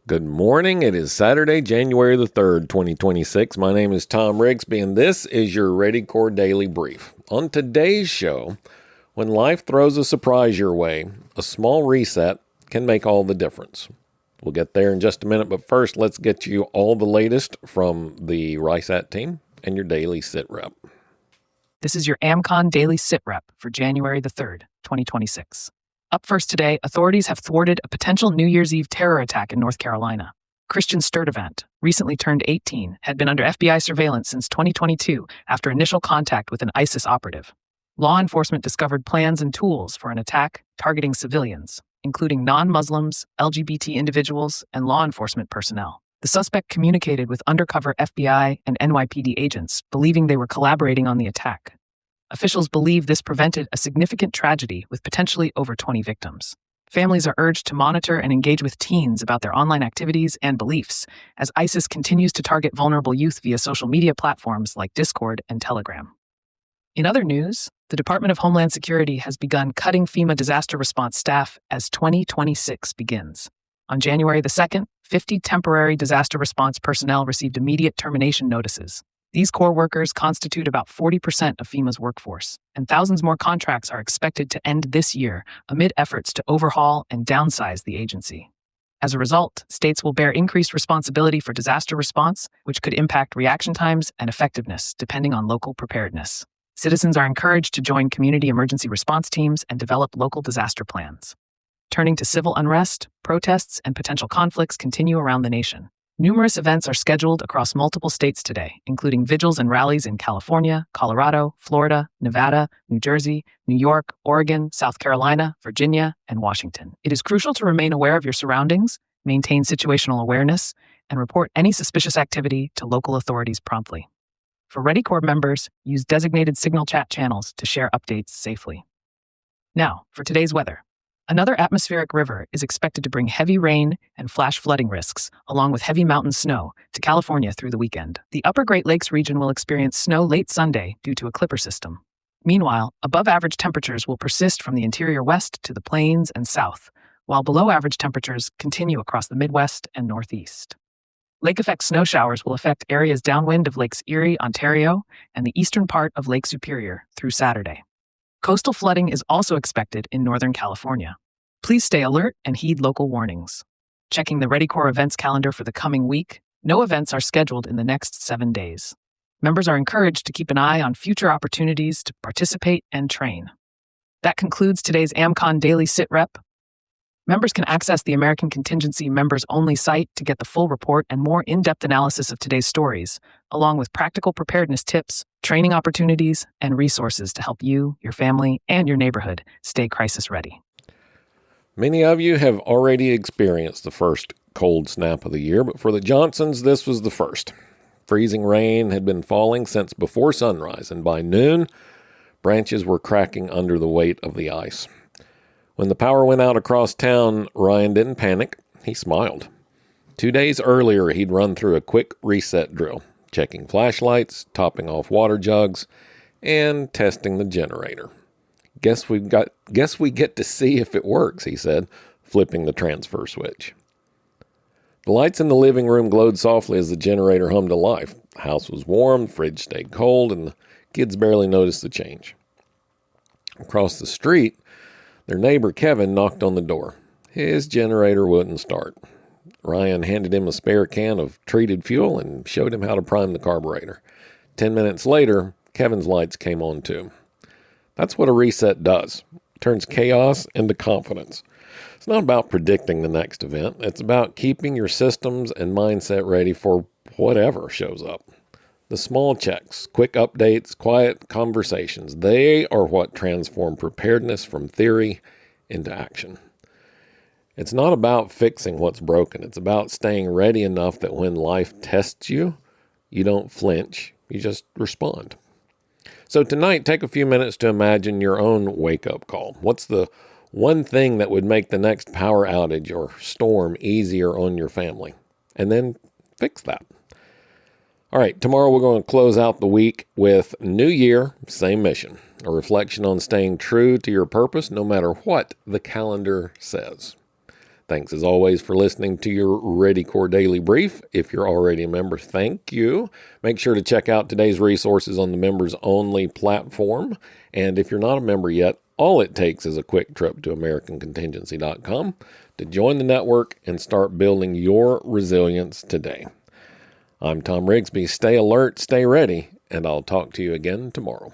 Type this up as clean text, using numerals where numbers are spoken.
Good morning. It is Saturday, January the 3rd, 2026. My name is Tom Rigsby, and this is your ReadyCore Daily Brief. On today's show, when life throws a surprise your way, a small reset can make all the difference. We'll get there in just a minute, but first, let's get you all the latest from the RISAT team and your daily sit rep. This is your AmCon Daily Sit Rep for January the 3rd, 2026. Up first today, authorities have thwarted a potential New Year's Eve terror attack in North Carolina. Christian Sturtevant, recently turned 18, had been under FBI surveillance since 2022 after initial contact with an ISIS operative. Law enforcement discovered plans and tools for an attack targeting civilians, including non-Muslims, LGBT individuals, and law enforcement personnel. The suspect communicated with undercover FBI and NYPD agents, believing they were collaborating on the attack. Officials believe this prevented a significant tragedy with potentially over 20 victims. Families are urged to monitor and engage with teens about their online activities and beliefs, as ISIS continues to target vulnerable youth via social media platforms like Discord and Telegram. In other news, the Department of Homeland Security has begun cutting FEMA disaster response staff as 2026 begins. On January the 2nd, 50 temporary disaster response personnel received immediate termination notices. These core workers constitute about 40% of FEMA's workforce, and thousands more contracts are expected to end this year amid efforts to overhaul and downsize the agency. As a result, states will bear increased responsibility for disaster response, which could impact reaction times and effectiveness depending on local preparedness. Citizens are encouraged to join community emergency response teams and develop local disaster plans. Turning to civil unrest, protests, and potential conflicts continue around the nation. Numerous events are scheduled across multiple states today, including vigils and rallies in California, Colorado, Florida, Nevada, New Jersey, New York, Oregon, South Carolina, Virginia, and Washington. It is crucial to remain aware of your surroundings, maintain situational awareness, and report any suspicious activity to local authorities promptly. For ReadyCore members, use designated Signal chat channels to share updates safely. Now, for today's weather. Another atmospheric river is expected to bring heavy rain and flash flooding risks, along with heavy mountain snow, to California through the weekend. The upper Great Lakes region will experience snow late Sunday due to a clipper system. Meanwhile, above-average temperatures will persist from the interior west to the plains and south, while below-average temperatures continue across the Midwest and Northeast. Lake-effect snow showers will affect areas downwind of Lakes Erie, Ontario, and the eastern part of Lake Superior through Saturday. Coastal flooding is also expected in Northern California. Please stay alert and heed local warnings. Checking the ReadyCore events calendar for the coming week, no events are scheduled in the next 7 days. Members are encouraged to keep an eye on future opportunities to participate and train. That concludes today's AmCon Daily Sit Rep. Members can access the American Contingency Members Only site to get the full report and more in-depth analysis of today's stories, along with practical preparedness tips, training opportunities, and resources to help you, your family, and your neighborhood stay crisis ready. Many of you have already experienced the first cold snap of the year, but for the Johnsons, this was the first. Freezing rain had been falling since before sunrise, and by noon, branches were cracking under the weight of the ice. When the power went out across town, Ryan didn't panic. He smiled. 2 days earlier, he'd run through a quick reset drill, checking flashlights, topping off water jugs, and testing the generator. Guess we get to see if it works, he said, flipping the transfer switch. The lights in the living room glowed softly as the generator hummed to life. The house was warm, the fridge stayed cold, and the kids barely noticed the change. Across the street, their neighbor Kevin knocked on the door. His generator wouldn't start. Ryan handed him a spare can of treated fuel and showed him how to prime the carburetor. 10 minutes later, Kevin's lights came on too. That's what a reset does. It turns chaos into confidence. It's not about predicting the next event. It's about keeping your systems and mindset ready for whatever shows up. The small checks, quick updates, quiet conversations, they are what transform preparedness from theory into action. It's not about fixing what's broken. It's about staying ready enough that when life tests you, you don't flinch, you just respond. So tonight, take a few minutes to imagine your own wake-up call. What's the one thing that would make the next power outage or storm easier on your family? And then fix that. All right, tomorrow we're going to close out the week with New Year, same mission, a reflection on staying true to your purpose no matter what the calendar says. Thanks as always for listening to your Ready Corps Daily Brief. If you're already a member, thank you. Make sure to check out today's resources on the members only platform. And if you're not a member yet, all it takes is a quick trip to AmericanContingency.com to join the network and start building your resilience today. I'm Tom Rigsby. Stay alert, stay ready, and I'll talk to you again tomorrow.